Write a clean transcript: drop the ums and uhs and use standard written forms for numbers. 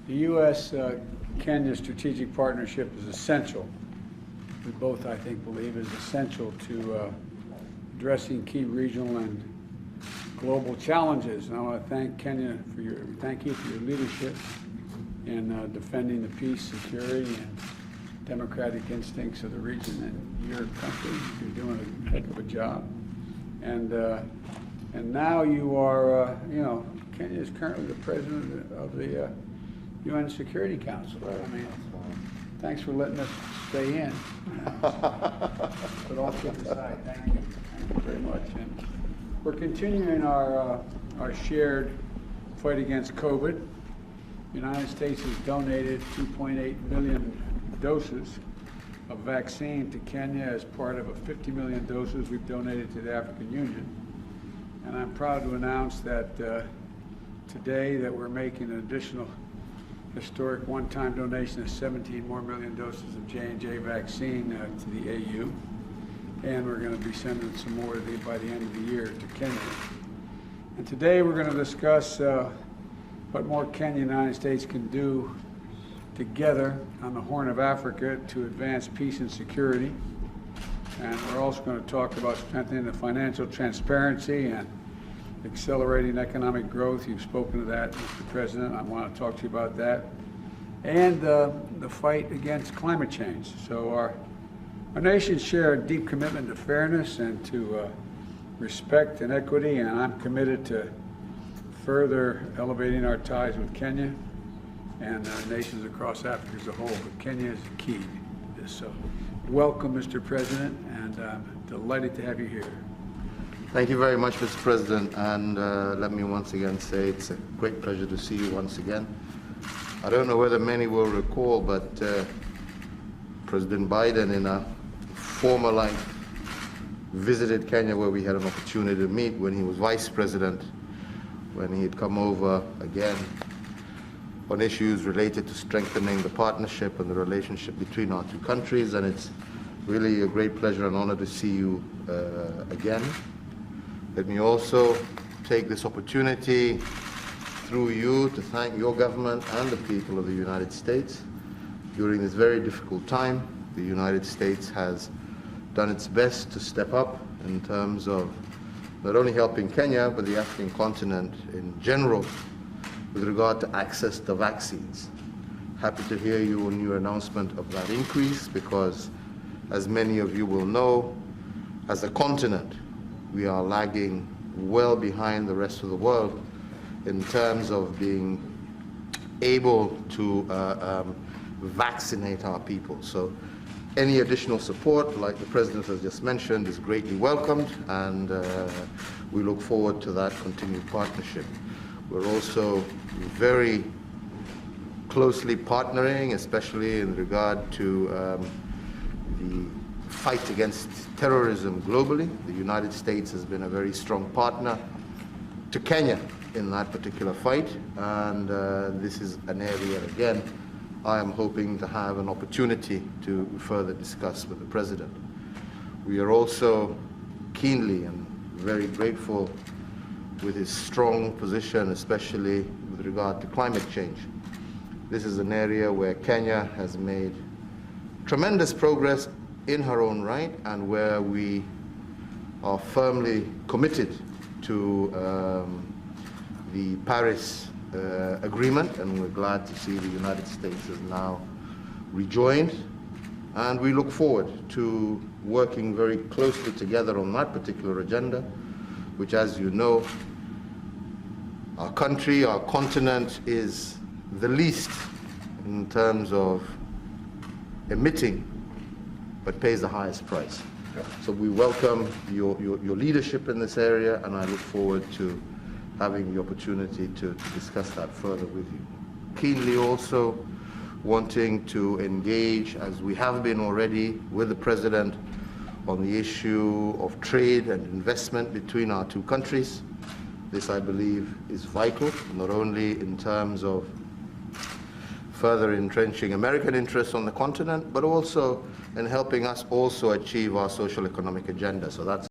The U.S.-Kenya strategic partnership is essential. We both, I think, believe is essential to addressing key regional and global challenges. And I want to thank Kenya for thank you for your leadership in defending the peace, security, and democratic instincts of the region and your country. You're doing a heck of a job. And now you are, Kenya is currently the president of the UN Security Council. I mean, thanks for letting us stay in. But all kidding aside, thank you. Thank you very much. And we're continuing our shared fight against COVID. The United States has donated 2.8 million doses of vaccine to Kenya as part of a 50 million doses we've donated to the African Union. And I'm proud to announce that today that we're making an additional historic one-time donation of 17 more million doses of J&J vaccine to the AU. And we're going to be sending some more by the end of the year to Kenya. And today we're going to discuss what more Kenya and the United States can do together on the Horn of Africa to advance peace and security. And we're also going to talk about strengthening the financial transparency and accelerating economic growth. You've spoken to that, Mr. President. I want to talk to you about that. And the fight against climate change. So our nations share a deep commitment to fairness and to respect and equity, and I'm committed to further elevating our ties with Kenya and nations across Africa as a whole. But Kenya is the key to this. So welcome, Mr. President, and I'm delighted to have you here. Thank you very much, Mr. President, and let me once again say it's a great pleasure to see you once again. I don't know whether many will recall, but President Biden in a former life visited Kenya, where we had an opportunity to meet when he was Vice President, when he had come over again on issues related to strengthening the partnership and the relationship between our two countries, and it's really a great pleasure and honor to see you again. Let me also take this opportunity through you to thank your government and the people of the United States. During this very difficult time, the United States has done its best to step up in terms of not only helping Kenya, but the African continent in general with regard to access to vaccines. Happy to hear you on your announcement of that increase, because as many of you will know, as a continent, we are lagging well behind the rest of the world in terms of being able to vaccinate our people. So any additional support, like the President has just mentioned, is greatly welcomed, and we look forward to that continued partnership. We're also very closely partnering, especially in regard to the fight against terrorism globally. The United States has been a very strong partner to Kenya in that particular fight, and this is an area, again, I am hoping to have an opportunity to further discuss with the President. We are also keenly and very grateful with his strong position, especially with regard to climate change. This is an area where Kenya has made tremendous progress in her own right, and where we are firmly committed to the Paris Agreement, and we're glad to see the United States has now rejoined, and we look forward to working very closely together on that particular agenda, which, as you know, our country, our continent, is the least in terms of emitting, but pays the highest price. So we welcome your leadership in this area, and I look forward to having the opportunity to discuss that further with you. Keenly also wanting to engage, as we have been already, with the President on the issue of trade and investment between our two countries. This, I believe, is vital, not only in terms of further entrenching American interests on the continent, but also in helping us also achieve our social economic agenda. So that's